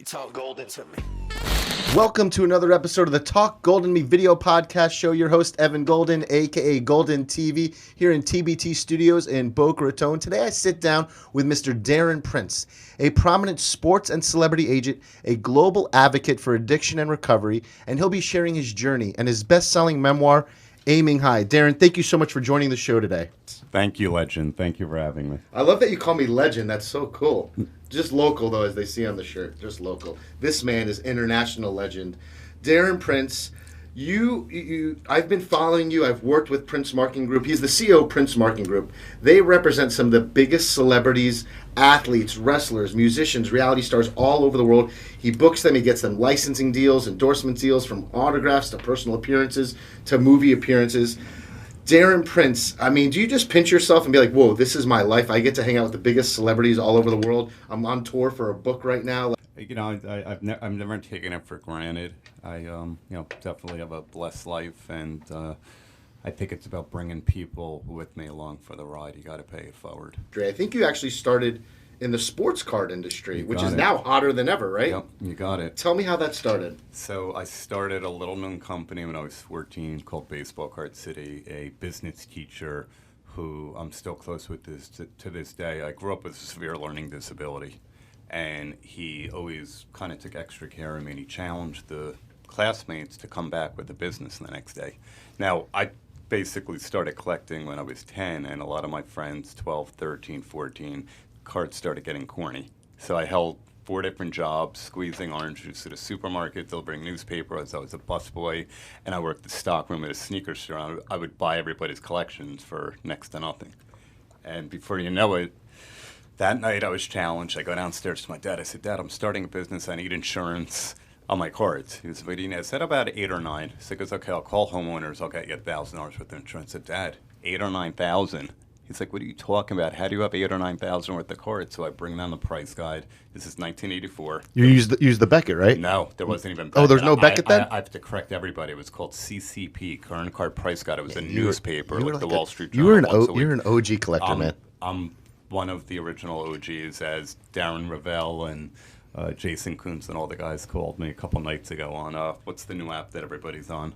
You talk golden to me. Welcome to another episode of the Talk Golden Me video podcast show. Your host, Evan Golden, a.k.a. Golden TV, here in TBT Studios in Boca Raton. Today I sit down with Mr. Darren Prince, a prominent sports and celebrity agent, a global advocate for addiction and recovery, and he'll be sharing his journey and his best-selling memoir, Aiming High. Darren, thank you so much for joining the show today. Thank you, Legend. Thank you for having me. I love that you call me Legend. That's so cool. Just local, though, as they see on the shirt. Just local. This man is international legend. Darren Prince, I've been following you. I've worked with Prince Marketing Group. He's the CEO of Prince Marketing Group. They represent some of the biggest celebrities, athletes, wrestlers, musicians, reality stars all over the world. He books them. He gets them licensing deals, endorsement deals, from autographs to personal appearances to movie appearances. Darren Prince, I mean, do you just pinch yourself and be like, whoa, this is my life. I get to hang out with the biggest celebrities all over the world. I'm on tour for a book right now. You know, I've never taken it for granted. I definitely have a blessed life, and I think it's about bringing people with me along for the ride. You got to pay it forward. I think you actually started in the sports card industry, which is now hotter than ever, right? Yep, you got it. Tell me how that started. So I started a little-known company when I was 14 called Baseball Card City, a business teacher who I'm still close with to this day. I grew up with a severe learning disability, and he always kind of took extra care of me, and he challenged the classmates to come back with a business the next day. Now, I basically started collecting when I was 10, and a lot of my friends, 12, 13, 14, cards started getting corny. So I held 4 different jobs, squeezing orange juice at a supermarket, delivering newspaper as I was a busboy, and I worked the stockroom at a sneaker store. I would buy everybody's collections for next to nothing. And before you know it, that night I was challenged. I go downstairs to my dad. I said, Dad, I'm starting a business. I need insurance on my cards. He was waiting. I said, about 8 or 9. So he goes, okay, I'll call homeowners. I'll get you $1,000 worth of insurance. I said, Dad, 8 or 9,000? He's like, what are you talking about? How do you have 8 or 9,000 worth of cards? So I bring down the price guide. This is 1984. You use the Beckett, right? No, there wasn't even Beckett. Oh, there's no Beckett then? I have to correct everybody. It was called CCP, Current Card Price Guide. It was a newspaper, like the Wall Street Journal. You're an OG collector, man. I'm one of the original OGs, as Darren Ravel and Jason Kuntz and all the guys called me a couple nights ago on what's the new app that everybody's on?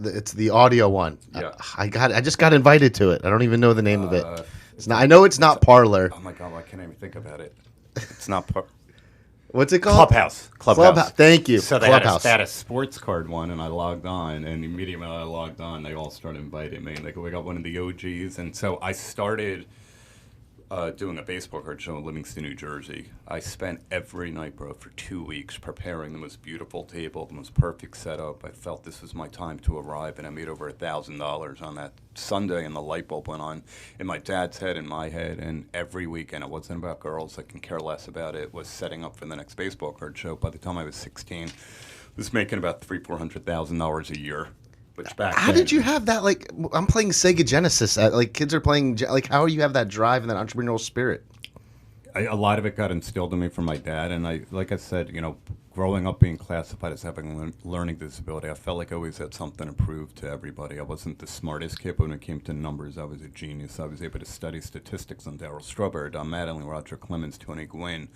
It's the audio one. Yeah. I just got invited to it. I don't even know the name of it. It's not. I know it's not Parlor. Oh my God, why can't I even think about it? It's not What's it called? Clubhouse. Thank you. So they Clubhouse. had a sports card one, and I logged on, and immediately when I logged on, they all started inviting me. And they go, we got one of the OGs. And so I started doing a baseball card show in Livingston, New Jersey. I spent every night, bro, for 2 weeks preparing the most beautiful table, the most perfect setup. I felt this was my time to arrive, and I made over $1,000 on that Sunday, and the light bulb went on in my dad's head, in my head, and every weekend, it wasn't about girls, I can care less about it, was setting up for the next baseball card show. By the time I was 16, I was making about $300,000-$400,000 a year. How did you have that? Like, I'm playing Sega Genesis. Like, kids are playing. Like, how do you have that drive and that entrepreneurial spirit? A lot of it got instilled in me from my dad, and like I said, growing up being classified as having a learning disability, I felt like I always had something to prove to everybody. I wasn't the smartest kid, but when it came to numbers, I was a genius. I was able to study statistics on Darryl Strawberry, Don Mattingly, Roger Clemens, Tony Gwynn,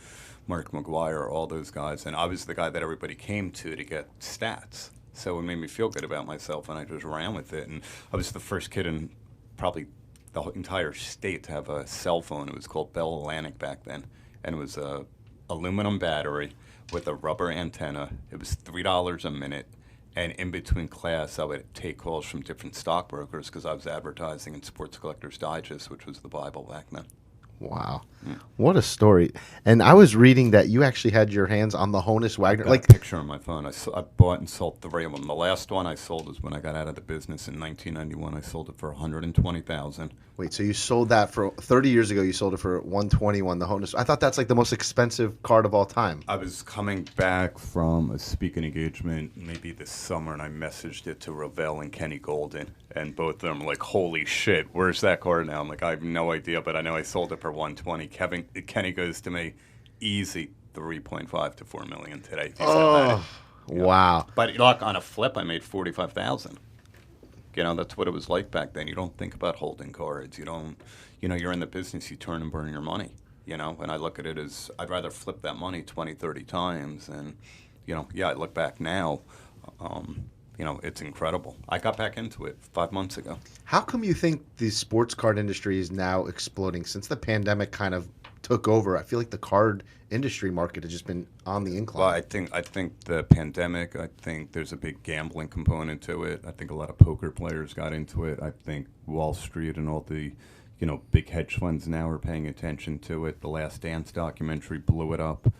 Mark McGuire, all those guys, and I was the guy that everybody came to get stats. So it made me feel good about myself, and I just ran with it. And I was the first kid in probably the entire state to have a cell phone. It was called Bell Atlantic back then, and it was a aluminum battery with a rubber antenna. It was $3 a minute, and in between class, I would take calls from different stockbrokers because I was advertising in Sports Collectors Digest, which was the Bible back then. Wow. What a story. And I was reading that you actually had your hands on the Honus Wagner. I got a picture on my phone. I bought and sold 3 of them. The last one I sold was when I got out of the business in 1991. I sold it for $120,000. Wait, so you sold that for 30 years ago? You sold it for $121, the Honus. I thought that's like the most expensive card of all time. I was coming back from a speaking engagement maybe this summer, and I messaged it to Ravel and Kenny Golden, and both of them were like, holy shit, where's that card now? I'm like, I have no idea, but I know I sold it for $120. Kenny goes to me, easy 3.5 to 4 million today. Oh, wow. But look, on a flip, I made $45,000. That's what it was like back then. You don't think about holding cards. You don't, you're in the business, you turn and burn your money. And I look at it as I'd rather flip that money 20, 30 times. And, I look back now, it's incredible. I got back into it 5 months ago. How come you think the sports card industry is now exploding? Since the pandemic kind of took over, I feel like the card industry market has just been on the incline. Well, I think the pandemic, I think there's a big gambling component to it. I think a lot of poker players got into it. I think Wall Street and all the big hedge funds now are paying attention to it. The Last Dance documentary blew it up.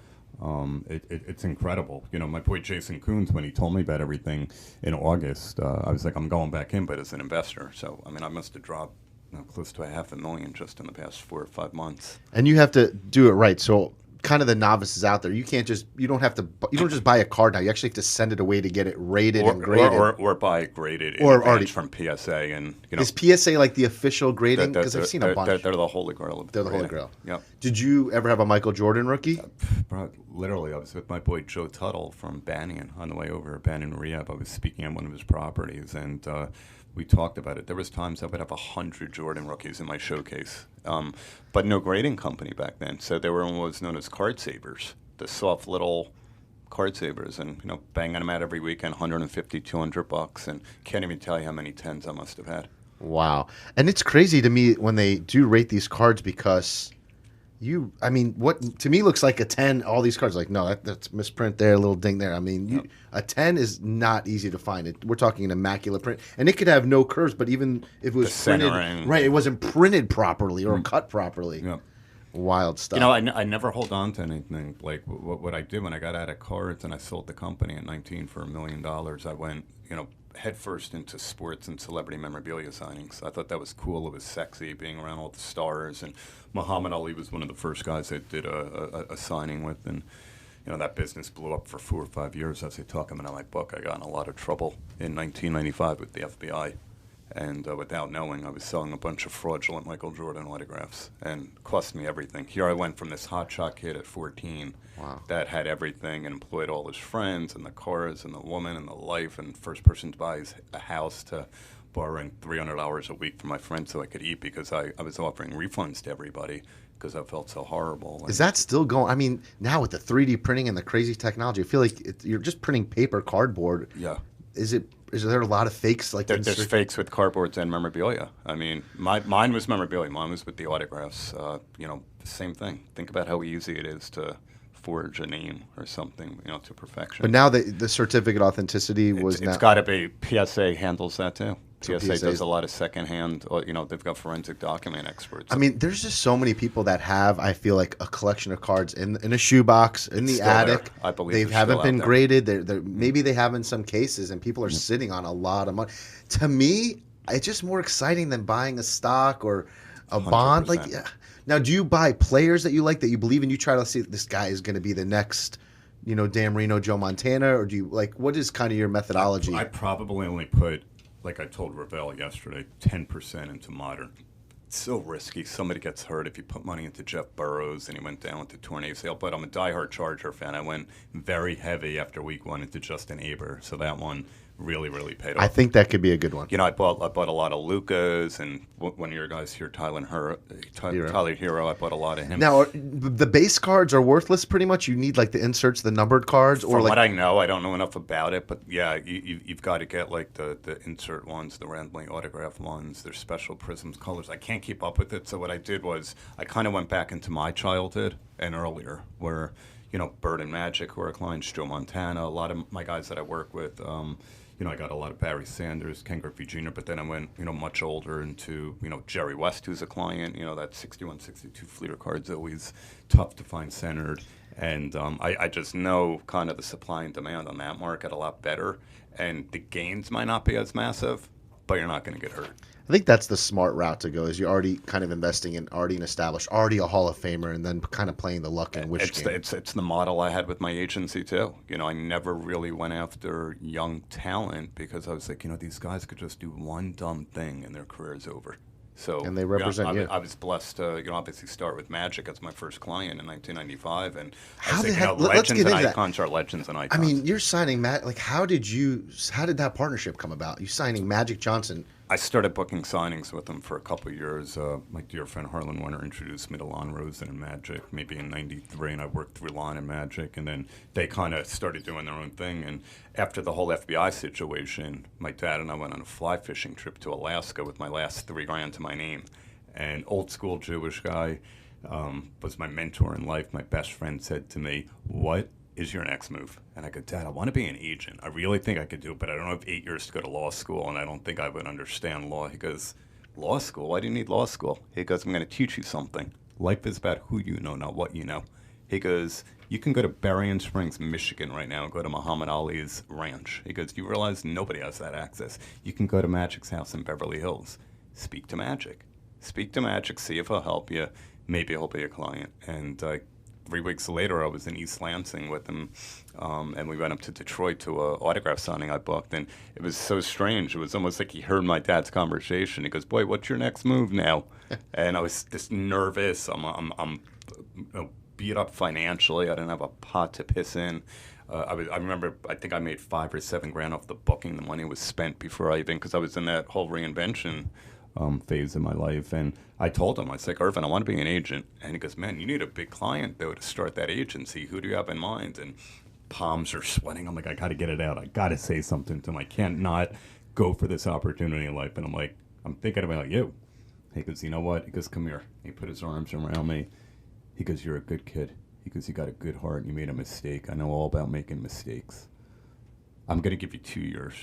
It's incredible. My boy Jason Coons, when he told me about everything in August, I was like, I'm going back in, but as an investor. So, I must have dropped close to $500,000 just in the past 4 or 5 months. And you have to do it right. So kind of the novices out there, you don't just buy a card now. You actually have to send it away to get it rated and graded. Or buy it graded in advance from PSA. And is PSA like the official grading? Because I've seen a bunch. They're the holy grail. They're the holy grail. Yep. Did you ever have a Michael Jordan rookie? Bro, literally, I was with my boy Joe Tuttle from Banyan on the way over to Banyan Rehab. I was speaking at one of his properties, and we talked about it. There was times I would have 100 Jordan rookies in my showcase, but no grading company back then. So they were what was known as card savers, the soft little card savers, and banging them out every weekend, $150, $200, and can't even tell you how many tens I must have had. Wow, and it's crazy to me when they do rate these cards because. What to me looks like a 10, all these cards, like, no, that's misprint there, a little ding there. A 10 is not easy to find. We're talking an immaculate print. And it could have no curves, but even if it was printed, right, it wasn't printed properly or cut properly. Yep. Wild stuff. I never hold on to anything. Like what I did when I got out of cards and I sold the company at 19 for $1 million, I went, headfirst into sports and celebrity memorabilia signings. I thought that was cool. It was sexy being around all the stars. And Muhammad Ali was one of the first guys I did a signing with. And, that business blew up for 4 or 5 years. As I talk about in my book, I got in a lot of trouble in 1995 with the FBI. And without knowing, I was selling a bunch of fraudulent Michael Jordan autographs, and it cost me everything. Here I went from this hotshot kid at 14 that had everything and employed all his friends and the cars and the woman and the life, and first person to buy a house, to borrowing $300 a week from my friends so I could eat because I was offering refunds to everybody because I felt so horrible. Is that still going? Now with the 3D printing and the crazy technology, I feel like you're just printing paper cardboard. Yeah. Is there a lot of fakes? Like there's fakes with cardboards and memorabilia. Mine was memorabilia. Mine was with the autographs. Same thing. Think about how easy it is to forge a name or something, to perfection. But now the certificate authenticity it's got to be. PSA handles that too. So PSA does a lot of secondhand. They've got forensic document experts. There's just so many people that have, I feel like, a collection of cards in a shoebox in the attic. There. I believe they haven't been graded. Maybe they have in some cases, and people are sitting on a lot of money. To me, it's just more exciting than buying a stock or a 100%. Bond. Like, yeah. Now, do you buy players that you like, that you believe in? You try to see this guy is going to be the next, Dan Marino, Joe Montana, or do you what is kind of your methodology? I probably only put, like I told Ravel yesterday, 10% into modern. It's so risky. Somebody gets hurt. If you put money into Jeff Burrows and he went down with the tornado sale, but I'm a diehard Charger fan. I went very heavy after week 1 into Justin Aber, so that one really, really paid off. I think that could be a good one. I bought a lot of Lucas, and one of your guys here, Tyler Hero, I bought a lot of him. Now, the base cards are worthless pretty much? You need like the inserts, the numbered cards? From what I know, I don't know enough about it, but yeah, you've got to get like the insert ones, the randomly autographed ones, there's special prisms, colors. I can't keep up with it, so what I did was I kind of went back into my childhood and earlier, where, Bird and Magic, who are clients, Joe Montana, a lot of my guys that I work with, I got a lot of Barry Sanders, Ken Griffey Jr., but then I went, much older into, Jerry West, who's a client. That 61, 62 Fleeter card's always tough to find centered. And I just know kind of the supply and demand on that market a lot better. And the gains might not be as massive, but you're not going to get hurt. I think that's the smart route to go, is you're already kind of investing in already an established, already a Hall of Famer, and then kind of playing the luck and wish game. It's the model I had with my agency, too. I never really went after young talent because I was like, these guys could just do one dumb thing and their career's over. So, and they represent you. I was blessed to, obviously start with Magic as my first client in 1995, and legends and icons are legends and icons. You're signing how did that partnership come about? You signing Magic Johnson I started booking signings with them for a couple of years. My dear friend Harlan Warner introduced me to Lon Rosen and Magic, maybe in '93, and I worked through Lon and Magic, and then they kind of started doing their own thing. And after the whole FBI situation, my dad and I went on a fly fishing trip to Alaska with my last $3,000 to my name. And old school Jewish guy was my mentor in life. My best friend said to me, "What is your next move?" And I go, "Dad, I want to be an agent. I really think I could do it, but I don't have 8 years to go to law school, and I don't think I would understand law." He goes, "Law school? Why do you need law school?" He goes, "I'm going to teach you something. Life is about who you know, not what you know." He goes, "You can go to Berrien Springs, Michigan right now and go to Muhammad Ali's ranch." He goes, "You realize nobody has that access. You can go to Magic's house in Beverly Hills. Speak to Magic. Speak to Magic, see if he'll help you. Maybe he'll be a client." And 3 weeks later, I was in East Lansing with him, and we went up to Detroit to an autograph signing I booked, and it was so strange. It was almost like he heard my dad's conversation. He goes, "Boy, what's your next move now?" And I was just nervous. I'm beat up financially. I didn't have a pot to piss in. I remember, I think I made $5 or $7 grand off the booking. The money was spent before I even, because I was in that whole reinvention phase in my life. And I told him, I was like, "Irvin, I want to be an agent." And he goes, "Man, you need a big client, though, to start that agency. Who do you have in mind?" And palms are sweating. I'm like, I got to get it out. I got to say something to him. I can't not go for this opportunity in life. And I'm like, I'm thinking about you. He goes, "You know what?" He goes, "Come here." He put his arms around me. He goes, "You're a good kid." He goes, "You got a good heart. You made a mistake. I know all about making mistakes. I'm going to give you 2 years.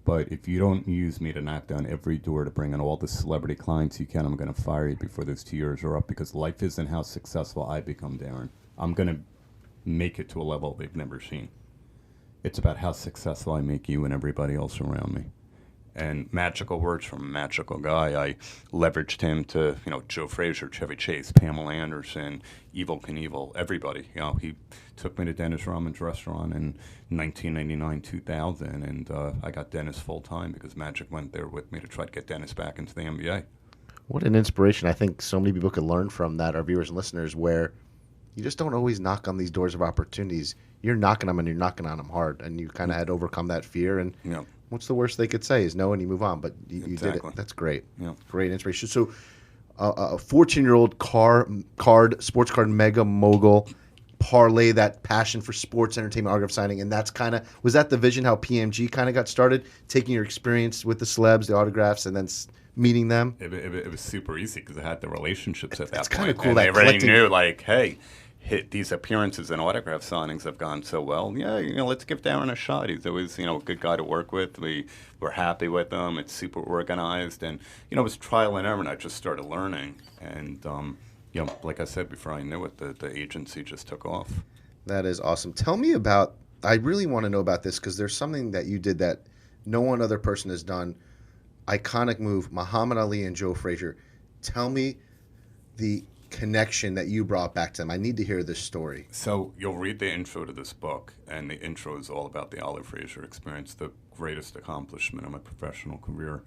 But if you don't use me to knock down every door to bring in all the celebrity clients you can, I'm going to fire you before those 2 years are up, because life isn't how successful I become, Darren. I'm going to make it to a level they've never seen. It's about how successful I make you and everybody else around me." And magical words from a magical guy. I leveraged him to, Joe Frazier, Chevy Chase, Pamela Anderson, Evel Knievel, everybody. He took me to Dennis Rodman's restaurant in 1999, 2000, and I got Dennis full time because Magic went there with me to try to get Dennis back into the NBA. What an inspiration. I think so many people could learn from that, our viewers and listeners, where you just don't always knock on these doors of opportunities. You're knocking them, and you're knocking on them hard, and you kind of had to overcome that fear. And what's the worst they could say is no, and you move on. But you did it. That's great. Great inspiration. So a 14-year-old sports card mega mogul, parlay that passion for sports, entertainment, autograph signing, and that's kind of, was that the vision how PMG kind of got started? Taking your experience with the celebs, the autographs, and then meeting them? It was super easy because I had the relationships at that point. It's kind of cool. And they already knew, like, hey, these appearances and autograph signings have gone so well. Yeah, let's give Darren a shot. He's always, a good guy to work with. We're happy with him. It's super organized, and it was trial and error. And I just started learning, and like I said before, I knew it. The agency just took off. That is awesome. Tell me about. I really want to know about this because there's something that you did that no one other person has done. Iconic move, Muhammad Ali and Joe Frazier. Tell me the connection that you brought back to them. I need to hear this story. So you'll read the intro to this book, and the intro is all about the Ali Frazier experience, the greatest accomplishment of my professional career.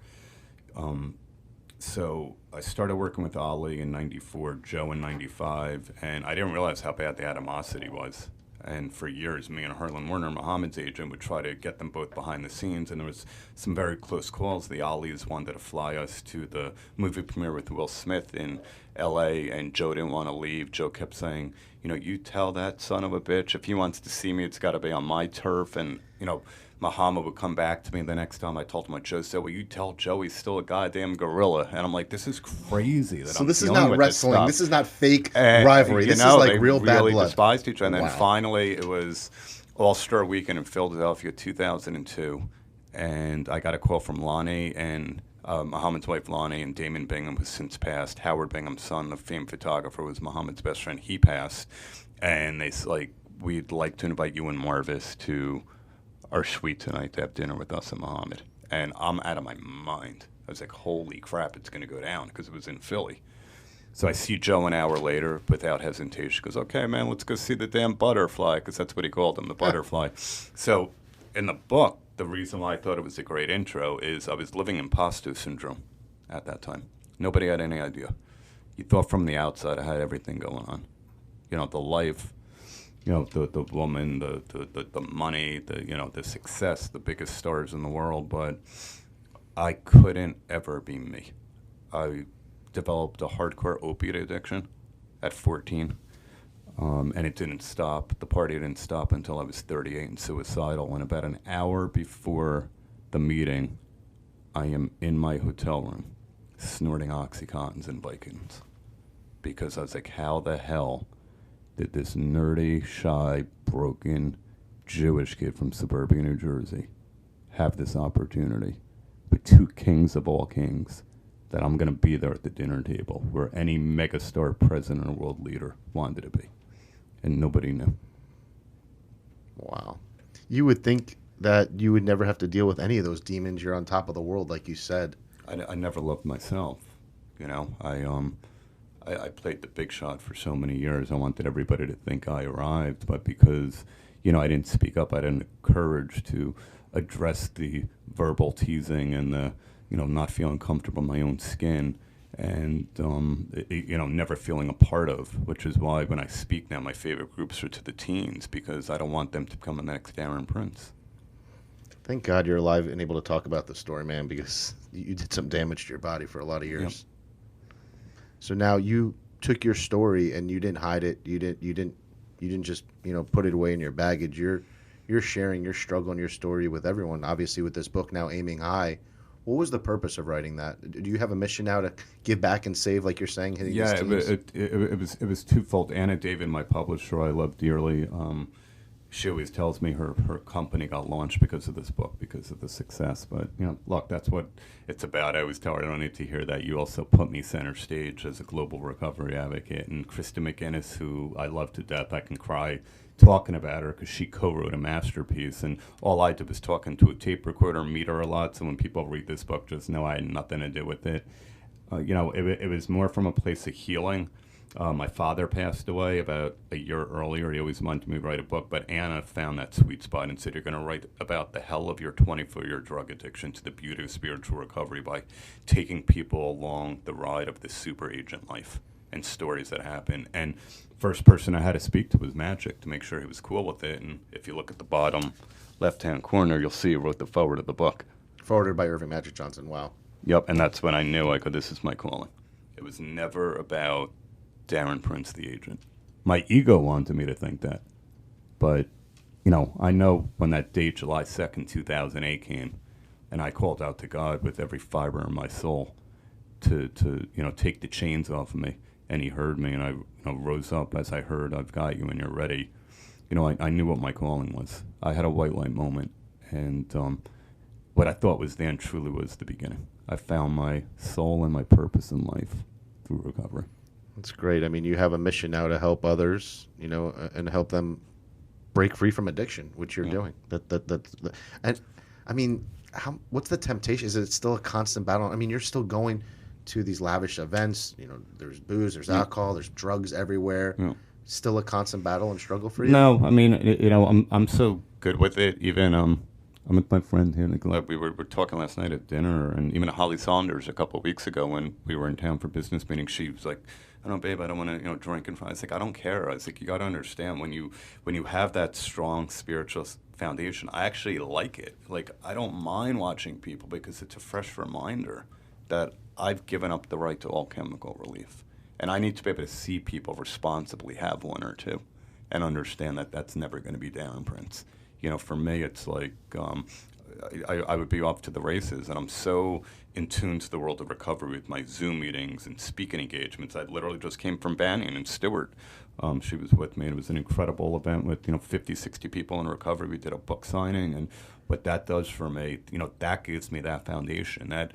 So I started working with Ali in '94, Joe in '95, and I didn't realize how bad the animosity was. And for years, me and Harlan Warner, Muhammad's agent, would try to get them both behind the scenes. And there was some very close calls. The Alis wanted to fly us to the movie premiere with Will Smith in L.A., and Joe didn't want to leave. Joe kept saying, you tell that son of a bitch, if he wants to see me, it's got to be on my turf. And, Muhammad would come back to me the next time I told him what Joe said. "Well, you tell Joe he's still a goddamn gorilla." And I'm like, this is crazy. So this is not wrestling. This is not fake rivalry. This is like real bad blood. They really despised each other. And then finally, it was All-Star Weekend in Philadelphia, 2002. And I got a call from Lonnie and Muhammad's wife, Lonnie, and Damon Bingham, who's since passed. Howard Bingham's son, the famed photographer, was Muhammad's best friend. He passed. And they like, "We'd like to invite you and Marvis to our suite tonight to have dinner with us and Muhammad." And I'm out of my mind. I was like, holy crap, it's going to go down, because it was in Philly. So I see Joe an hour later without hesitation. He goes, "Okay, man, let's go see the damn butterfly," because that's what he called him, the butterfly. So in the book, the reason why I thought it was a great intro is I was living imposter syndrome at that time. Nobody had any idea. You thought from the outside I had everything going on. The life, the woman, the money, the success, the biggest stars in the world. But I couldn't ever be me. I developed a hardcore opiate addiction at 14, and it didn't stop. The party didn't stop until I was 38 and suicidal. And about an hour before the meeting, I am in my hotel room snorting Oxycontins and Vicodins because I was like, how the hell did this nerdy, shy, broken Jewish kid from suburbia New Jersey have this opportunity with two kings of all kings that I'm going to be there at the dinner table where any megastar president or world leader wanted to be. And nobody knew. Wow. You would think that you would never have to deal with any of those demons. You're on top of the world, like you said. I never loved myself. You know, I played the big shot for so many years. I wanted everybody to think I arrived, but because, you know, I didn't speak up, I didn't have courage to address the verbal teasing and the, you know, not feeling comfortable in my own skin and, you know, never feeling a part of, which is why when I speak now, my favorite groups are to the teens because I don't want them to become the next Darren Prince. Thank God you're alive and able to talk about this story, man, because you did some damage to your body for a lot of years. Yep. So now you took your story and you didn't hide it. You didn't just, you know, put it away in your baggage. You're sharing your struggle and your story with everyone. Obviously, with this book now, Aiming High. What was the purpose of writing that? Do you have a mission now to give back and save, like you're saying, hitting these teams? It was twofold. Anna David, my publisher, I love dearly. She always tells me her company got launched because of this book, because of the success. But, you know, look, that's what it's about. I always tell her I don't need to hear that. You also put me center stage as a global recovery advocate. And Krista McGinnis, who I love to death, I can cry talking about her because she co-wrote a masterpiece. And all I did was talking to a tape recorder, meet her a lot. So when people read this book, just know I had nothing to do with it. You know, it was more from a place of healing. My father passed away about a year earlier. He always wanted me to write a book, but Anna found that sweet spot and said, you're going to write about the hell of your 24-year drug addiction to the beauty of spiritual recovery by taking people along the ride of the super agent life and stories that happen. And first person I had to speak to was Magic to make sure he was cool with it. And if you look at the bottom left-hand corner, you'll see he wrote the forward of the book. Forwarded by Irving Magic Johnson. Wow. Yep, and that's when I knew, I go, this is my calling. It was never about Darren Prince, the agent. My ego wanted me to think that. But, you know, I know when that date, July 2nd, 2008 came, and I called out to God with every fiber in my soul to you know, take the chains off of me. And he heard me, and I, you know, rose up as I heard, I've got you and you're ready. You know, I knew what my calling was. I had a white light moment. And what I thought was then truly was the beginning. I found my soul and my purpose in life through recovery. That's great. I mean, you have a mission now to help others, you know, and help them break free from addiction, which you're doing. And I mean, what's the temptation? Is it still a constant battle? I mean, you're still going to these lavish events. You know, there's booze, there's alcohol, there's drugs everywhere. Yeah. Still a constant battle and struggle for you? No, I mean, you know, I'm so good with it. Even I'm with my friend here, Nicolette. We were talking last night at dinner, and even Holly Saunders a couple of weeks ago when we were in town for business meetings, she was like, I don't know, babe, I don't want to, you know, drink and I was like, I don't care. I was like, you got to understand when you have that strong spiritual foundation, I actually like it. Like, I don't mind watching people because it's a fresh reminder that I've given up the right to all chemical relief. And I need to be able to see people responsibly have one or two and understand that that's never going to be Darren Prince. You know, for me, it's like I would be off to the races, and I'm so in tune to the world of recovery with my Zoom meetings and speaking engagements. I literally just came from Banyan and Stewart. She was with me, and it was an incredible event with, you know, 50, 60 people in recovery. We did a book signing, and what that does for me, you know, that gives me that foundation. That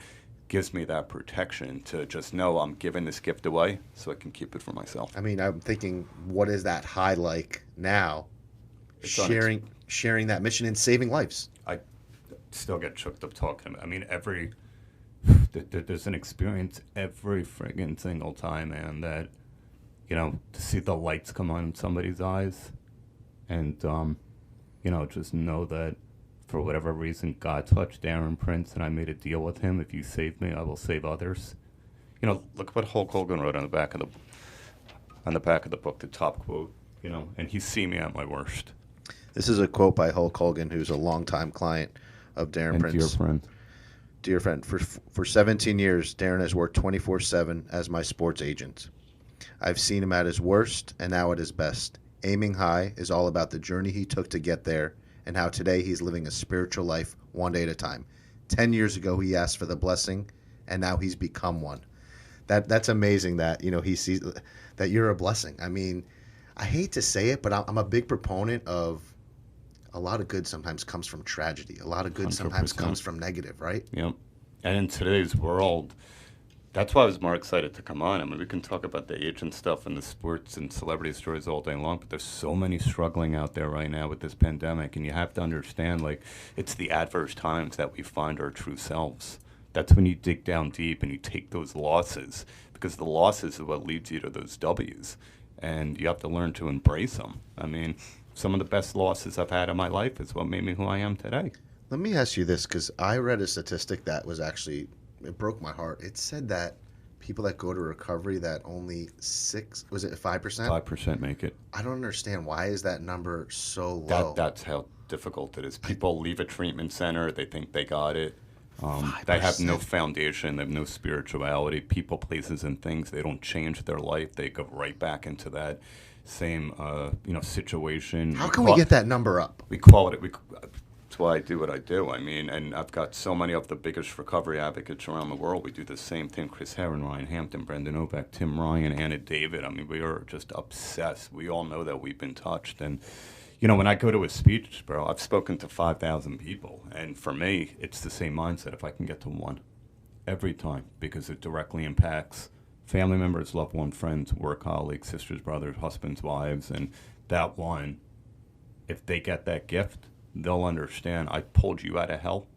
gives me that protection to just know I'm giving this gift away so I can keep it for myself. I mean, I'm thinking, what is that high like now? Sharing that mission and saving lives. I still get choked up talking about it. I mean, there's an experience every friggin' single time, man, that, you know, to see the lights come on in somebody's eyes and, you know, just know that for whatever reason, God touched Darren Prince and I made a deal with him. If you save me, I will save others. You know, look what Hulk Hogan wrote on the back of the book, the top quote, you know, and he see me at my worst. This is a quote by Hulk Hogan, who's a longtime client of Darren Prince. And dear friend. Dear friend, for 17 years, Darren has worked 24/7 as my sports agent. I've seen him at his worst and now at his best. Aiming High is all about the journey he took to get there and how today he's living a spiritual life one day at a time. 10 years ago, he asked for the blessing, and now he's become one. That's amazing that, he sees that you're a blessing. I mean, I hate to say it, but I'm a big proponent of a lot of good sometimes comes from tragedy. A lot of good sometimes 100%. comes from negative, right? Yep. And in today's world, that's why I was more excited to come on. I mean, we can talk about the agent stuff and the sports and celebrity stories all day long, but there's so many struggling out there right now with this pandemic, and you have to understand, like, it's the adverse times that we find our true selves. That's when you dig down deep and you take those losses, because the losses are what leads you to those W's, and you have to learn to embrace them. I mean, some of the best losses I've had in my life is what made me who I am today. Let me ask you this, because I read a statistic that was actually, it broke my heart. It said that people that go to recovery, that only 5%? 5% make it. I don't understand. Why is that number so low? That's how difficult it is. People leave a treatment center, they think they got it. They have no foundation, they have no spirituality. People, places, and things, they don't change their life. They go right back into that same situation. How can we get that number up? We call it. That's why I do what I do. I mean, and I've got so many of the biggest recovery advocates around the world. We do the same thing. Chris Herron, Ryan Hampton, Brendan Novak, Tim Ryan, Anna David. I mean, we are just obsessed. We all know that we've been touched. And, when I go to a speech, bro, I've spoken to 5,000 people. And for me, it's the same mindset if I can get to one every time, because it directly impacts family members, loved ones, friends, work colleagues, sisters, brothers, husbands, wives. And that one, if they get that gift, they'll understand I pulled you out of hell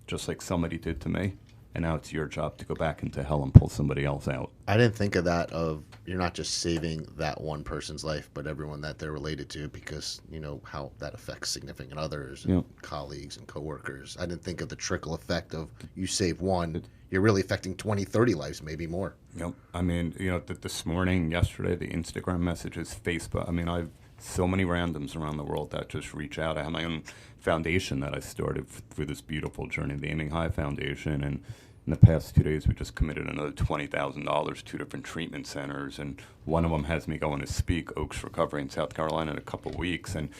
just like somebody did to me, and now it's your job to go back into hell and pull somebody else out. I didn't think of that, of you're not just saving that one person's life, but everyone that they're related to, because how that affects significant others and colleagues and coworkers. I didn't think of the trickle effect of you save one, you're really affecting 20, 30 lives, maybe more. Yep. I mean, this morning, yesterday, the Instagram messages, Facebook. I mean, I've so many randoms around the world that just reach out. I have my own foundation that I started through this beautiful journey, the AimingHigh Foundation, and in the past 2 days we just committed another $20,000, 2 different treatment centers, and one of them has me going to speak, Oaks Recovery in South Carolina, in a couple of weeks, and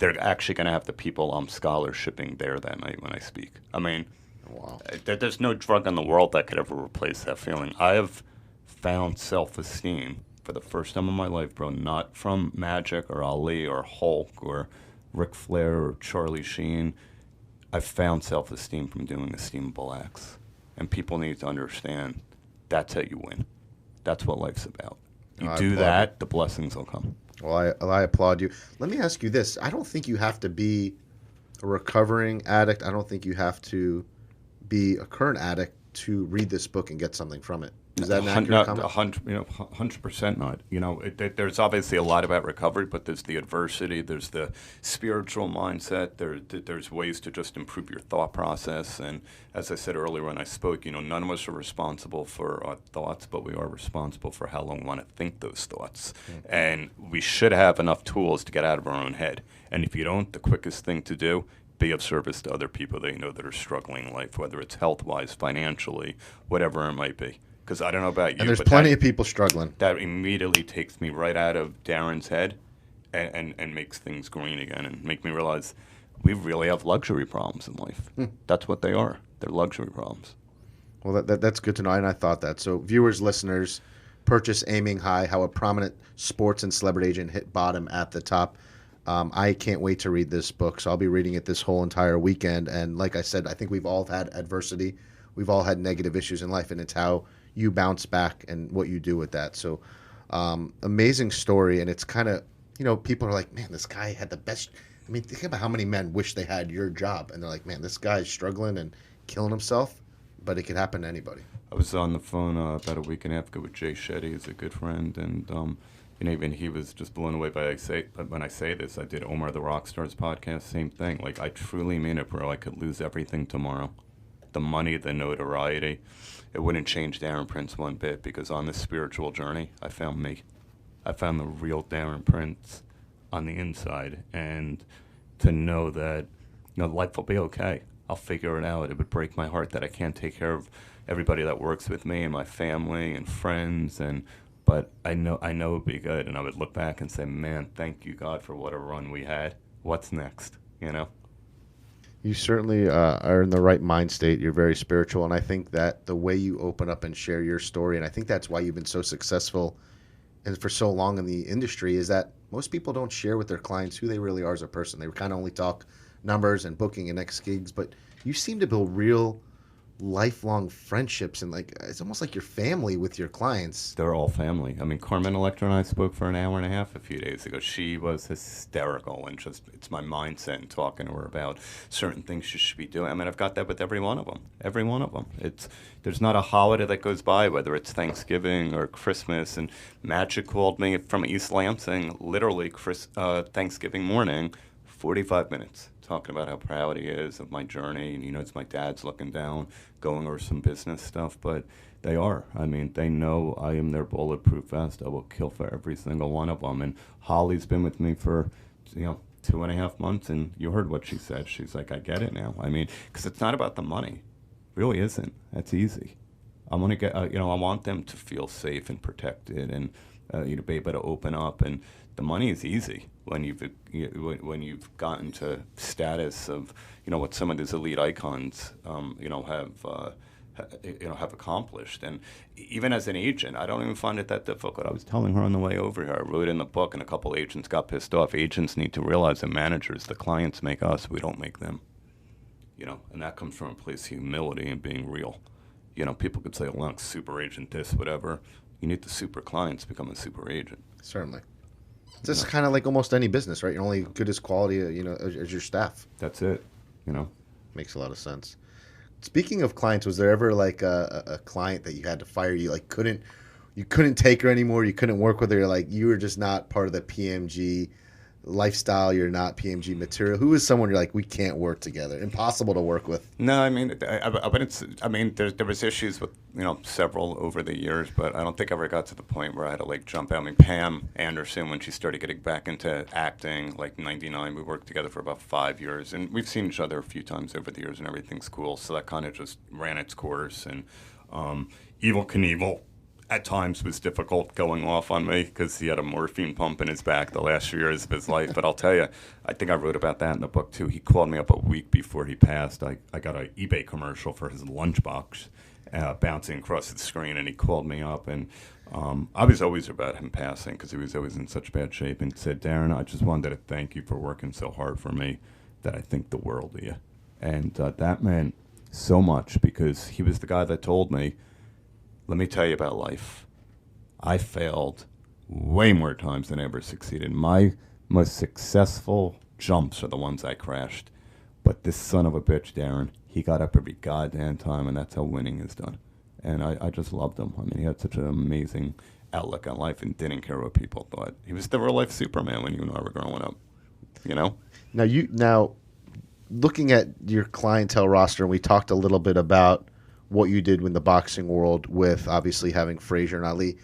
they're actually going to have the people I'm scholarshiping there that night when I speak. I mean, wow. There's no drug in the world that could ever replace that feeling. I have found self-esteem for the first time in my life, bro, not from Magic or Ali or Hulk or Ric Flair or Charlie Sheen. I found self-esteem from doing esteemable acts. And people need to understand that's how you win. That's what life's about. You do that, the blessings will come. Well, I applaud you. Let me ask you this. I don't think you have to be a recovering addict. I don't think you have to be a current addict to read this book and get something from it. Is that an accurate comment? 100% not. There's obviously a lot about recovery, but there's the adversity, there's the spiritual mindset, there's ways to just improve your thought process. And as I said earlier when I spoke, none of us are responsible for our thoughts, but we are responsible for how long we want to think those thoughts. Mm-hmm. And we should have enough tools to get out of our own head. And if you don't, the quickest thing to do, be of service to other people that you know that are struggling in life, whether it's health-wise, financially, whatever it might be. Because I don't know about you, and there's plenty of people struggling. That immediately takes me right out of Darren's head and makes things green again and make me realize we really have luxury problems in life. That's what they are. They're luxury problems. Well, that's good to know, and I thought that. So viewers, listeners, purchase Aiming High, How a Prominent Sports and Celebrity Agent Hit Bottom at the Top. I can't wait to read this book, so I'll be reading it this whole entire weekend. And like I said, I think we've all had adversity. We've all had negative issues in life, and it's how you bounce back and what you do with that. So amazing story. And it's kind of, people are like, man, this guy had the best. I mean, think about how many men wish they had your job. And they're like, man, this guy's struggling and killing himself. But it could happen to anybody. I was on the phone about a week and a half ago with Jay Shetty, who's a good friend. And even he was just blown away when I say this. I did Omar the Rockstar's podcast, same thing. Like, I truly mean it, bro. I could lose everything tomorrow. The money, the notoriety. It wouldn't change Darren Prince one bit, because on this spiritual journey, I found me. I found the real Darren Prince on the inside. And to know that, life will be okay. I'll figure it out. It would break my heart that I can't take care of everybody that works with me and my family and friends, but I know it'd be good. And I would look back and say, man, thank you, God, for what a run we had. What's next? You know? You certainly are in the right mind state. You're very spiritual, and I think that the way you open up and share your story, and I think that's why you've been so successful and for so long in the industry, is that most people don't share with their clients who they really are as a person. They kind of only talk numbers and booking and next gigs, but you seem to build real lifelong friendships, and like it's almost like your family with your clients. They're all family. I mean, Carmen, Electra, and I spoke for an hour and a half a few days ago. She was hysterical, and just it's my mindset and talking to her about certain things she should be doing. I mean, I've got that with every one of them. Every one of them. There's not a holiday that goes by, whether it's Thanksgiving or Christmas. And Magic called me from East Lansing, literally Thanksgiving morning, 45 minutes. Talking about how proud he is of my journey, and it's my dad's looking down, going over some business stuff, but they are. I mean, they know I am their bulletproof vest. I will kill for every single one of them. And Holly's been with me for 2.5 months, and you heard what she said. She's like, I get it now. I mean, because it's not about the money, it really isn't. That's easy. I want to get, I want them to feel safe and protected, and be able to open up. And the money is easy when you've gotten to status of what some of these elite icons have accomplished. And even as an agent, I don't even find it that difficult. I was telling her on the way over here, I wrote in the book, and a couple agents got pissed off. Agents need to realize that managers, the clients make us, we don't make them. And that comes from a place of humility and being real. People could say, oh, look, super agent this, whatever. You need the super clients to become a super agent. Certainly. It's just kind of like almost any business, right? You're only good as quality, as your staff. That's it. Makes a lot of sense. Speaking of clients, was there ever like a client that you had to fire? You couldn't take her anymore. You couldn't work with her. Like you were just not part of the PMG lifestyle. You're not PMG material. Who is someone you're like, we can't work together? Impossible to work with. No, I mean, there was issues with several over the years, but I don't think I ever got to the point where I had to like jump out. I mean, Pam Anderson, when she started getting back into acting, like '99, we worked together for about 5 years, and we've seen each other a few times over the years, and everything's cool. So that kind of just ran its course. And Evel Knievel at times was difficult going off on me because he had a morphine pump in his back the last few years of his life. But I'll tell you, I think I wrote about that in the book too. He called me up a week before he passed. I got an eBay commercial for his lunchbox bouncing across the screen, and he called me up. And I was always about him passing because he was always in such bad shape, and said, Darren, I just wanted to thank you for working so hard for me that I think the world of you. And that meant so much because he was the guy that told me, let me tell you about life. I failed way more times than I ever succeeded. My most successful jumps are the ones I crashed. But this son of a bitch, Darren, he got up every goddamn time, and that's how winning is done. And I just loved him. I mean, he had such an amazing outlook on life and didn't care what people thought. He was the real-life Superman when you and I were growing up, Now, looking at your clientele roster, and we talked a little bit about what you did in the boxing world with obviously having Frazier and Ali.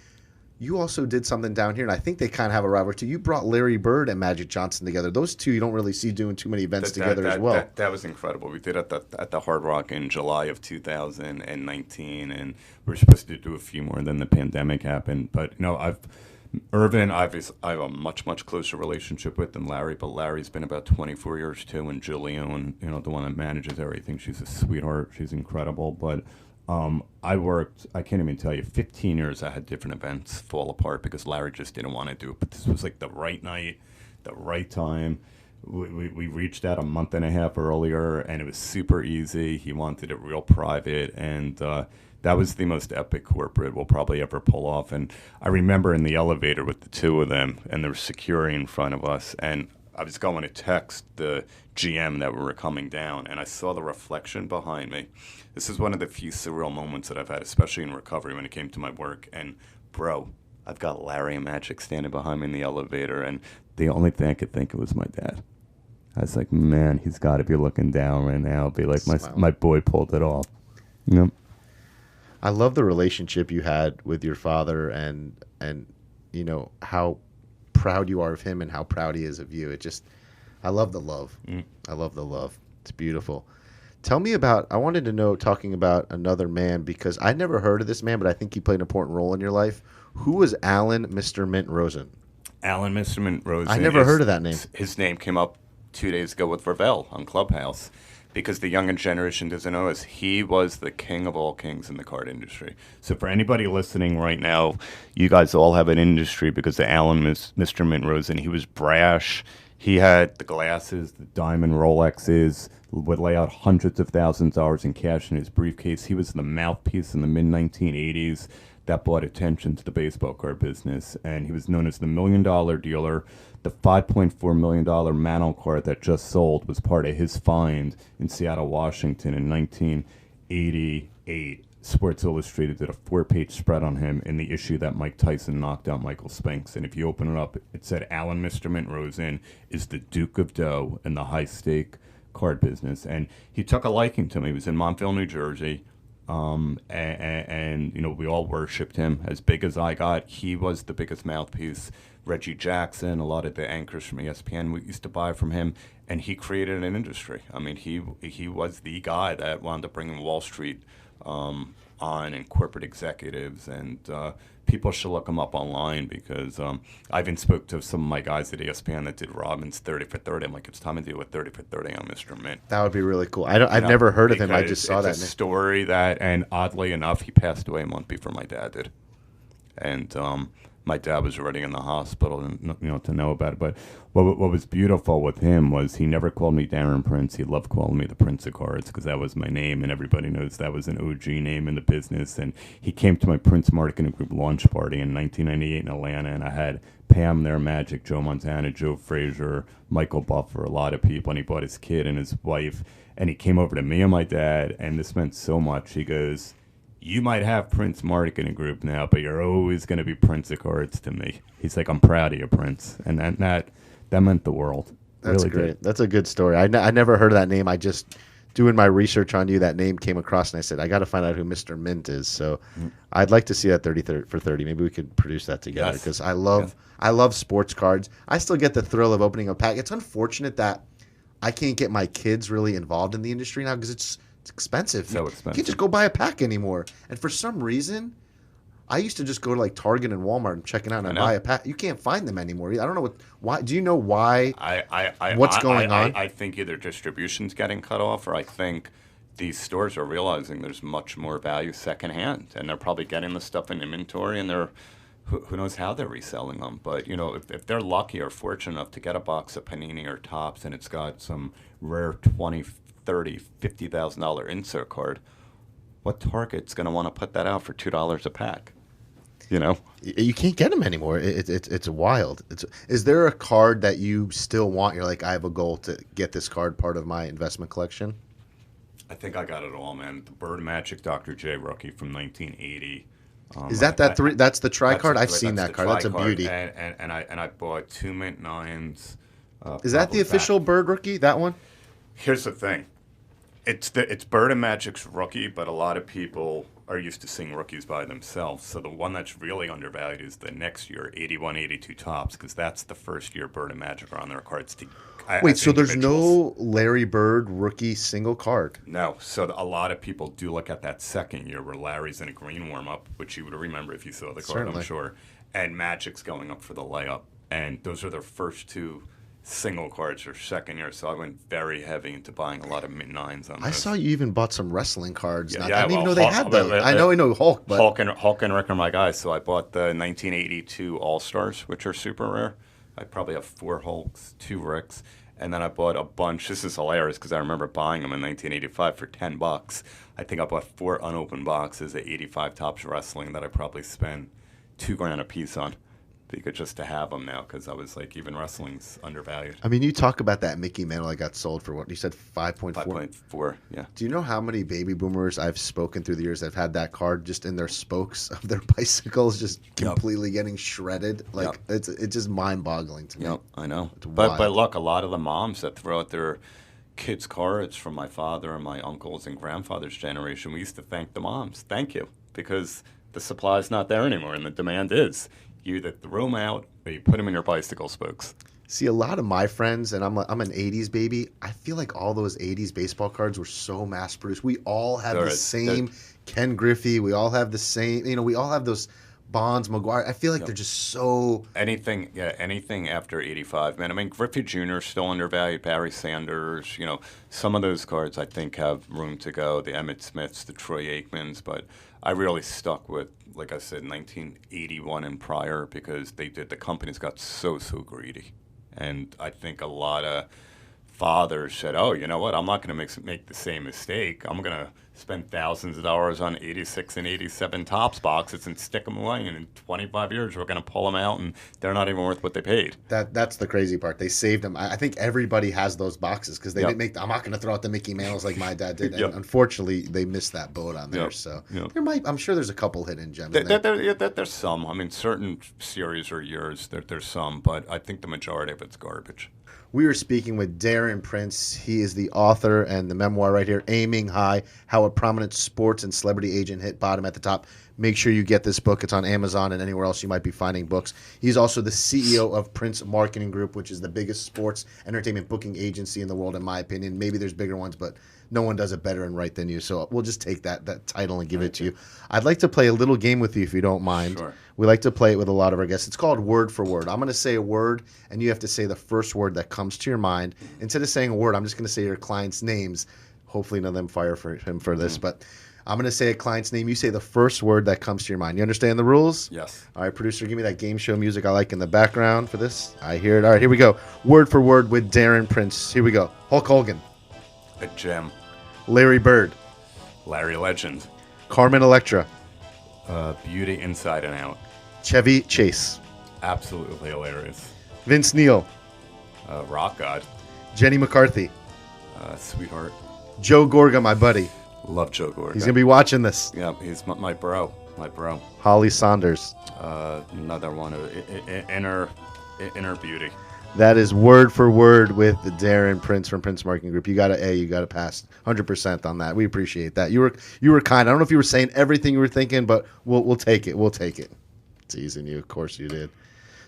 You also did something down here, and I think they kind of have a rivalry too. You brought Larry Bird and Magic Johnson together. Those two you don't really see doing too many events together as well. That was incredible. We did it at the Hard Rock in July of 2019, and we were supposed to do a few more, and then the pandemic happened. But Irvin, I have a much, much closer relationship with than Larry, but Larry's been about 24 years too, and Julian, the one that manages everything, she's a sweetheart. She's incredible. But I worked, I can't even tell you, 15 years I had different events fall apart because Larry just didn't want to do it. But this was like the right night, the right time. We reached out a month and a half earlier, and it was super easy. He wanted it real private, and that was the most epic corporate we'll probably ever pull off. And I remember in the elevator with the two of them, and there was security in front of us, and I was going to text the GM that we were coming down, and I saw the reflection behind me. This is one of the few surreal moments that I've had, especially in recovery when it came to my work. And, bro, I've got Larry and Magic standing behind me in the elevator, and the only thing I could think of was my dad. I was like, man, he's got to be looking down right now. Be like, my boy pulled it off. Yep. I love the relationship you had with your father, and how proud you are of him and how proud he is of you. I love the love. I love the love. It's beautiful. Tell me about. I wanted to know, talking about another man, because I never heard of this man, but I think he played an important role in your life. Who was Alan Mr. Mint Rosen? Alan Mr. Mint Rosen. I never heard of that name. His name came up 2 days ago with Ravel on Clubhouse because the younger generation doesn't know us. He was the king of all kings in the card industry. So for anybody listening right now, you guys all have an industry because of Alan Mr. Mint Rosen. He was brash. He had the glasses, the diamond Rolexes, would lay out hundreds of thousands of dollars in cash in his briefcase. He was the mouthpiece in the mid-1980s that brought attention to the baseball card business. And he was known as the $1 million dealer. The $5.4 million Mantle card that just sold was part of his find in Seattle, Washington in 1988. Sports Illustrated did a 4-page spread on him in the issue that Mike Tyson knocked out Michael Spinks. And if you open it up, it said Alan Mr. Mint Rosen is the Duke of Dough in the high-stake card business. And he took a liking to me. He was in Montville, New Jersey. And you know, we all worshipped him. As big as I got, he was the biggest mouthpiece. Reggie Jackson, a lot of the anchors from ESPN we used to buy from him, and he created an industry. I mean, he was the guy that wound up bringing Wall Street on, and corporate executives, and people should look him up online because I even spoke to some of my guys at ESPN that did Rodman's 30 for 30. I'm like, it's time to do a 30 for 30 on Mr. Mint. That would be really cool. I've never heard of him. I just saw that. It's a story that, and oddly enough, he passed away a month before my dad did. And my dad was already in the hospital, and you know, to know about it. But what was beautiful with him was he never called me Darren Prince. He loved calling me the Prince of Cards because that was my name, and everybody knows that was an OG name in the business. And he came to my Prince Marketing Group launch party in 1998 in Atlanta, and I had Pam there, Magic, Joe Montana, Joe Frazier, Michael Buffer, a lot of people, and he brought his kid and his wife, and he came over to me and my dad, and this meant so much. He goes, "You might have Prince Marketing Group now, but you're always going to be Prince of Cards to me." He's like, "I'm proud of you, Prince." And that meant the world. That's really great. did. That's a good story. I never heard of that name. I just, doing my research on you, that name came across, and I said, I got to find out who Mr. Mint is. So I'd like to see that 30 for 30. Maybe we could produce that together because I love sports cards. I still get the thrill of opening a pack. It's unfortunate that I can't get my kids really involved in the industry now because it's expensive. So expensive. You can't just go buy a pack anymore. And for some reason, I used to just go to like Target and Walmart and check it out and buy a pack. You can't find them anymore. I don't know why. Do you know why? What's going on? I think either distribution's getting cut off, or I think these stores are realizing there's much more value secondhand, and they're probably getting the stuff in inventory, and they're who knows how they're reselling them. But you know, if they're lucky or fortunate enough to get a box of Panini or Topps, and it's got some rare 20, 30, $50,000 insert card, what Target's going to want to put that out for $2 a pack? You know, you can't get them anymore. It's wild. Is there a card that you still want? You're like, I have a goal to get this card part of my investment collection. I think I got it all, man. The Bird Magic Dr. J rookie from 1980. Is that three? That's the tri card. I've seen that card. That's a beauty. And I bought 2 mint 9s. Is that the official Bird rookie? That one? Here's the thing. It's Bird and Magic's rookie, but a lot of people are used to seeing rookies by themselves. So the one that's really undervalued is the next year, 81, 82 Topps, because that's the first year Bird and Magic are on their cards. Wait, so there's no Larry Bird rookie single card? No. So a lot of people do look at that second year where Larry's in a green warm-up, which you would remember if you saw the card, certainly. I'm sure, and Magic's going up for the layup. And those are their first two single cards for second year, so I went very heavy into buying a lot of mint 9s on those. I saw you even bought some wrestling cards. Yeah, I didn't even know they had those. I know Hulk, but Hulk and Rick are my guys. So I bought the 1982 All Stars, which are super rare. I probably have 4 Hulks, 2 Ricks, and then I bought a bunch. This is hilarious because I remember buying them in 1985 for $10. I think I bought 4 unopened boxes of 85 Topps Wrestling that I probably spent $2,000 a piece on. Just to have them now, because I was like, even wrestling's undervalued. I mean, you talk about that Mickey Mantle that got sold for what you said, 5.4. 5.4, yeah. Do you know how many baby boomers I've spoken through the years that have had that card just in their spokes of their bicycles, just completely getting shredded? Like it's just mind-boggling to me. Yep, I know. But look, a lot of the moms that throw out their kids' cards from my father and my uncles and grandfather's generation, we used to thank the moms. Thank you, because the supply's not there anymore, and the demand is. You either throw them out or you put them in your bicycle spokes. See, a lot of my friends, and I'm an 80s baby, I feel like all those 80s baseball cards were so mass produced. We all have the same Ken Griffey. We all have the same, we all have those Bonds, McGuire. I feel like they're just so... Anything after 85, man. I mean, Griffey Jr. is still undervalued, Barry Sanders, some of those cards I think have room to go, the Emmitt Smiths, the Troy Aikmans, but I really stuck with, like I said, 1981 and prior because the companies got so greedy. And I think a lot of fathers said, oh, you know what, I'm not going to make the same mistake. I'm going to spend thousands of dollars on 86 and 87 Topps boxes and stick them away. And in 25 years, we're going to pull them out, and they're not even worth what they paid. That's the crazy part. They saved them. I think everybody has those boxes because they didn't make. I'm not going to throw out the Mickey Mantles like my dad did. And unfortunately, they missed that boat on there. So I'm sure there's a couple hidden gems. There's some. I mean, certain series or years, there's some, but I think the majority of it's garbage. We were speaking with Darren Prince. He is the author and the memoir right here, Aiming High, How a Prominent Sports and Celebrity Agent Hit Bottom at the Top. Make sure you get this book. It's on Amazon and anywhere else you might be finding books. He's also the CEO of Prince Marketing Group, which is the biggest sports entertainment booking agency in the world, in my opinion. Maybe there's bigger ones, but no one does it better and right than you. So we'll just take that title and give it to you. I'd like to play a little game with you if you don't mind. Sure. We like to play it with a lot of our guests. It's called Word for Word. I'm going to say a word, and you have to say the first word that comes to your mind. Instead of saying a word, I'm just going to say your client's names. Hopefully none of them fire for him for this, but I'm going to say a client's name. You say the first word that comes to your mind. You understand the rules? Yes. All right, producer, give me that game show music I like in the background for this. I hear it. All right, here we go. Word for word with Darren Prince. Here we go. Hulk Hogan. A gem. Larry Bird. Larry Legend. Carmen Electra. Beauty inside and out. Chevy Chase. Absolutely hilarious. Vince Neil. Rock God. Jenny McCarthy. Sweetheart. Joe Gorga, my buddy. Love Joe Gorga. He's going to be watching this. Yeah, he's my bro. My bro. Holly Saunders. Another one of inner beauty. That is word for word with Darren Prince from Prince Marketing Group. You got an A. You got to pass 100% on that. We appreciate that. You were kind. I don't know if you were saying everything you were thinking, but we'll take it. We'll take it. Teasing you, of course you did.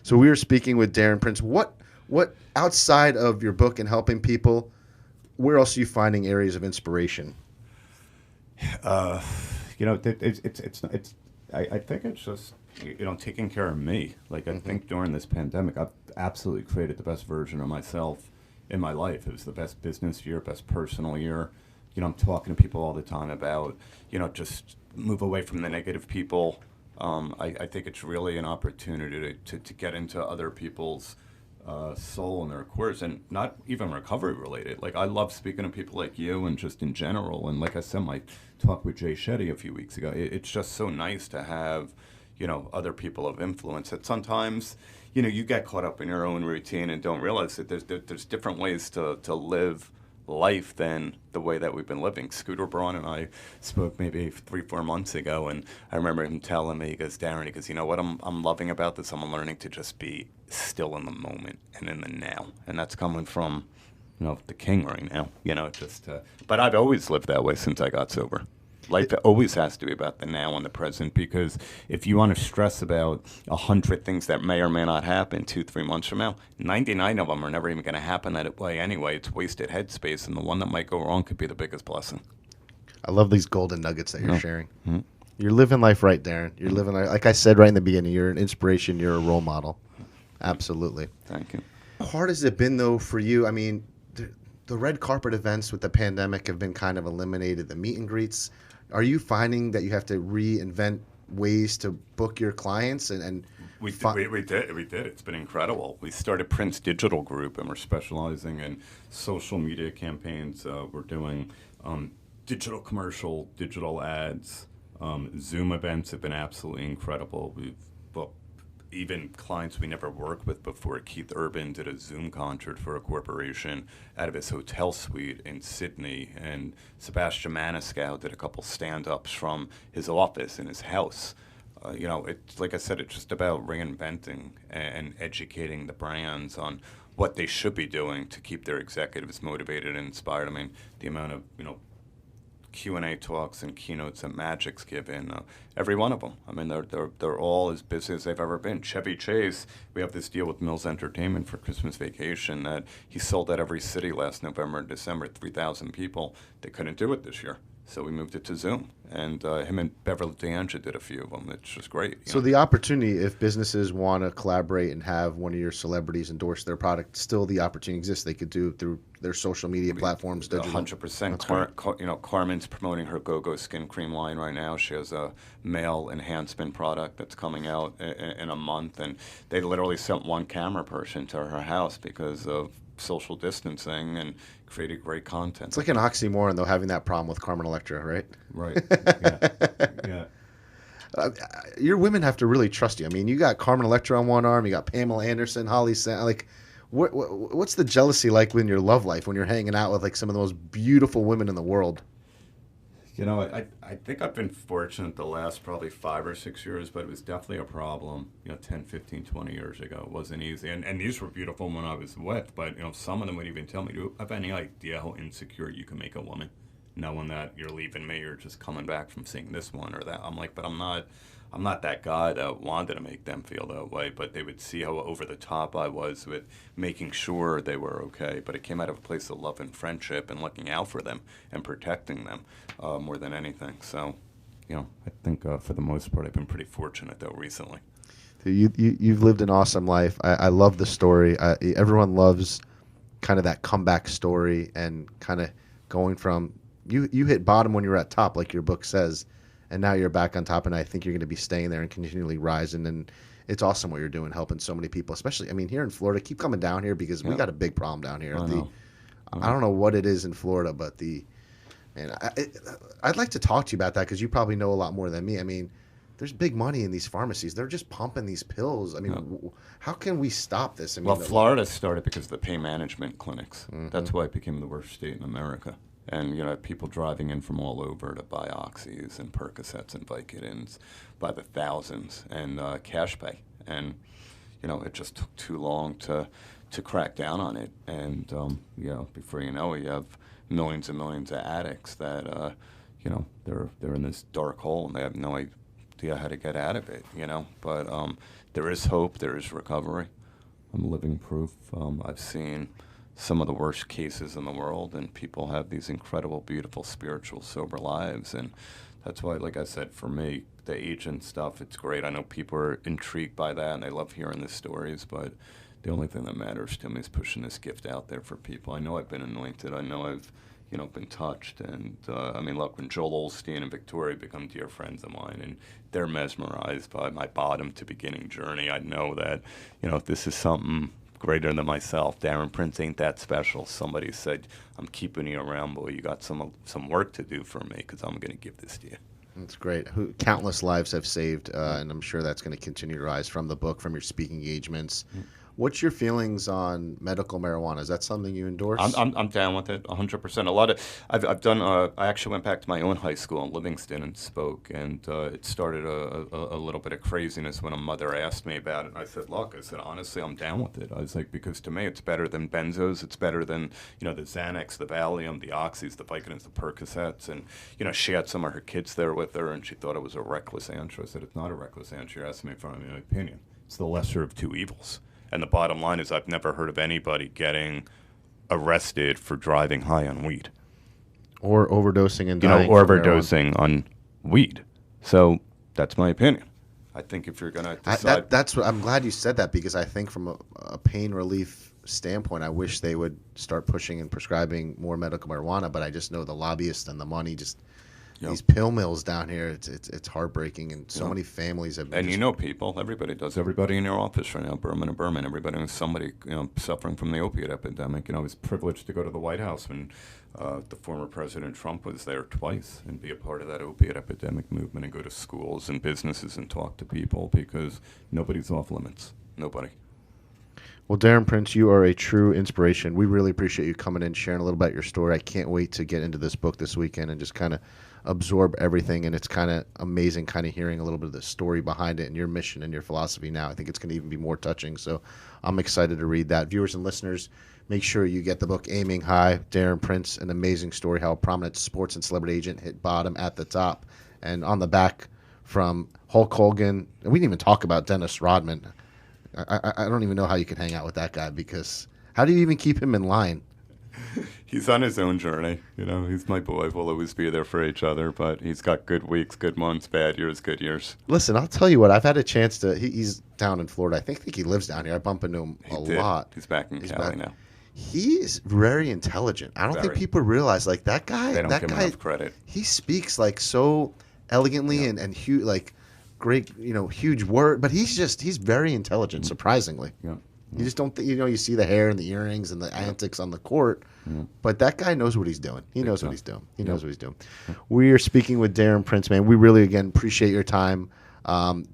So we were speaking with Darren Prince. What outside of your book and helping people, where else are you finding areas of inspiration? I think it's just taking care of me. Like I think during this pandemic, I've absolutely created the best version of myself in my life. It was the best business year, best personal year. I'm talking to people all the time about just move away from the negative people. I think it's really an opportunity to get into other people's soul and their cores, and not even recovery related. Like I love speaking to people like you and just in general. And like I said, my talk with Jay Shetty a few weeks ago, it's just so nice to have other people of influence that sometimes you get caught up in your own routine and don't realize that there's different ways to live life than the way that we've been living. Scooter Braun and I spoke maybe 3-4 months ago, and I remember him telling me, he goes, Darren, he goes, you know what I'm loving about this? I'm learning to just be still in the moment and in the now. And that's coming from, the king right now, but I've always lived that way since I got sober. Life always has to be about the now and the present, because if you want to stress about 100 things that may or may not happen 2-3 months from now, 99 of them are never even going to happen that way anyway. It's wasted headspace, and the one that might go wrong could be the biggest blessing. I love these golden nuggets that you're sharing. Mm-hmm. You're living life right, Darren. You're living life, like I said right in the beginning, you're an inspiration, you're a role model. Absolutely. Thank you. How hard has it been, though, for you? I mean, the red carpet events with the pandemic have been kind of eliminated, the meet and greets. Are you finding that you have to reinvent ways to book your clients? We did. It's been incredible. We started Prince Digital Group, and we're specializing in social media campaigns. We're doing digital commercial, digital ads. Zoom events have been absolutely incredible. We've booked even clients we never worked with before. Keith Urban did a Zoom concert for a corporation out of his hotel suite in Sydney, and Sebastian Maniscalco did a couple stand-ups from his office in his house. It's like I said, it's just about reinventing and educating the brands on what they should be doing to keep their executives motivated and inspired. I mean, the amount of Q&A talks and keynotes that Magic's given. Every one of them. I mean, they're all as busy as they've ever been. Chevy Chase, we have this deal with Mills Entertainment for Christmas vacation that he sold at every city last November and December, 3,000 people. They couldn't do it this year. So we moved it to Zoom, and him and Beverly DeAngelo did a few of them. It's just great. So the opportunity, if businesses want to collaborate and have one of your celebrities endorse their product, still the opportunity exists. They could do it through their social media platforms. 100%. Carmen's promoting her Go-Go skin cream line right now. She has a male enhancement product that's coming out in a month, and they literally sent one camera person to her house because of social distancing and created great content. It's like an oxymoron, though, having that problem with Carmen Electra, right? Right. Yeah. Your women have to really trust you. I mean, you got Carmen Electra on one arm, you got Pamela Anderson, Holly Sand. Like, what's the jealousy like in your love life when you're hanging out with like some of the most beautiful women in the world? I think I've been fortunate the last probably 5 or 6 years, but it was definitely a problem, 10, 15, 20 years ago. It wasn't easy. And these were beautiful when I was with, but, some of them would even tell me, do you have any idea how insecure you can make a woman, knowing that you're leaving me or just coming back from seeing this one or that? I'm like, but I'm not that guy that wanted to make them feel that way, but they would see how over the top I was with making sure they were okay. But it came out of a place of love and friendship and looking out for them and protecting them more than anything. So, I think for the most part, I've been pretty fortunate, though, recently. You've lived an awesome life. I love the story. Everyone loves kind of that comeback story and kind of going from you hit bottom when you were at top, like your book says, and now you're back on top, and I think you're going to be staying there and continually rising. And it's awesome what you're doing, helping so many people, especially, I mean, here in Florida. Keep coming down here because we got a big problem down here. I don't know what it is in Florida, but I'd like to talk to you about that because you probably know a lot more than me. I mean, there's big money in these pharmacies. They're just pumping these pills. I mean, how can we stop this? I mean, Florida started because of the pain management clinics. Mm-hmm. That's why it became the worst state in America. And, people driving in from all over to buy Oxys and Percocets and Vicodins by the thousands and cash pay. And, it just took too long to crack down on it. And, before you know it, you have millions and millions of addicts that, they're in this dark hole and they have no idea how to get out of it, But there is hope. There is recovery. I'm living proof. I've seen some of the worst cases in the world, and people have these incredible, beautiful, spiritual, sober lives. And that's why, like I said, for me, the agent stuff, it's great. I know people are intrigued by that, and they love hearing the stories, but the only thing that matters to me is pushing this gift out there for people. I know I've been anointed. I know I've, been touched. And, look, when Joel Osteen and Victoria become dear friends of mine, and they're mesmerized by my bottom to beginning journey, I know that, this is something greater than myself. Darren Prince ain't that special. Somebody said, I'm keeping you around, boy. You got some work to do for me because I'm going to give this to you. That's great. Countless lives have saved, and I'm sure that's going to continue to rise from the book, from your speaking engagements. What's your feelings on medical marijuana? Is that something you endorse? I'm down with it 100%. A lot of I've done. I actually went back to my own high school in Livingston and spoke, and it started a little bit of craziness when a mother asked me about it. And I said, look, honestly, I'm down with it. I was like, because to me, it's better than benzos. It's better than the Xanax, the Valium, the Oxys, the Vicodins, the Percocets, and she had some of her kids there with her, and she thought it was a reckless answer. I said, it's not a reckless answer. You're asking me for my opinion. It's the lesser of two evils. And the bottom line is I've never heard of anybody getting arrested for driving high on weed. Or overdosing and dying. Or overdosing on weed. So that's my opinion. I think if you're going to decide... that's what I'm glad you said that, because I think from a pain relief standpoint, I wish they would start pushing and prescribing more medical marijuana, but I just know the lobbyists and the money just... Yep. These pill mills down here, it's heartbreaking, and so many families have been. And people, everybody does. Everybody in your office right now, Berman, everybody knows somebody suffering from the opiate epidemic. I was privileged to go to the White House when the former President Trump was there twice and be a part of that opiate epidemic movement and go to schools and businesses and talk to people, because nobody's off limits. Nobody. Well, Darren Prince, you are a true inspiration. We really appreciate you coming in, sharing a little about your story. I can't wait to get into this book this weekend and just kind of absorb everything. And it's kind of amazing kind of hearing a little bit of the story behind it and your mission and your philosophy now. I think it's going to even be more touching. So I'm excited to read that. Viewers and listeners, make sure you get the book Aiming High, Darren Prince, an amazing story how a prominent sports and celebrity agent hit bottom at the top. And on the back from Hulk Hogan, and we didn't even talk about Dennis Rodman. I don't even know how you can hang out with that guy, because how do you even keep him in line? He's on his own journey. He's my boy. We'll always be there for each other, but he's got good weeks, good months, bad years, good years. Listen, I'll tell you what. I've had a chance to. He's down in Florida. I think he lives down here. I bump into him a lot. He's back in Cali now. He's very intelligent. I don't think people realize, like, that guy. They don't give him enough credit. He speaks like so elegantly and huge, like great, huge word. But he's very intelligent, surprisingly. Yeah. You just don't you see the hair and the earrings and the antics on the court, but that guy knows what he's doing. He knows what he's doing. He knows what he's doing. We are speaking with Darren Prince, man. We really, again, appreciate your time.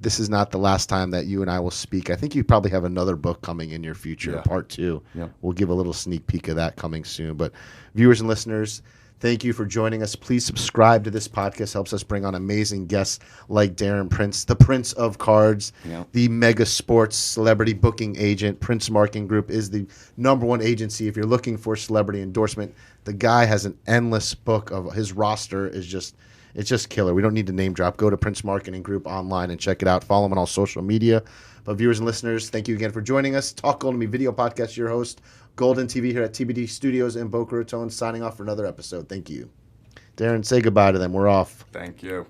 This is not the last time that you and I will speak. I think you probably have another book coming in your future, part 2. Yeah. We'll give a little sneak peek of that coming soon. But viewers and listeners, thank you for joining us. Please subscribe to this podcast. Helps us bring on amazing guests like Darren Prince, the Prince of Cards, the mega sports celebrity booking agent. Prince Marketing Group is the #1 agency if you're looking for celebrity endorsement. The guy has an endless book of his roster. It's just killer. We don't need to name drop. Go to Prince Marketing Group online and check it out. Follow him on all social media. But viewers and listeners, thank you again for joining us. Talk Golden Me Video Podcast, your host, Golden TV here at TBD Studios in Boca Raton, signing off for another episode. Thank you. Darren, say goodbye to them. We're off. Thank you.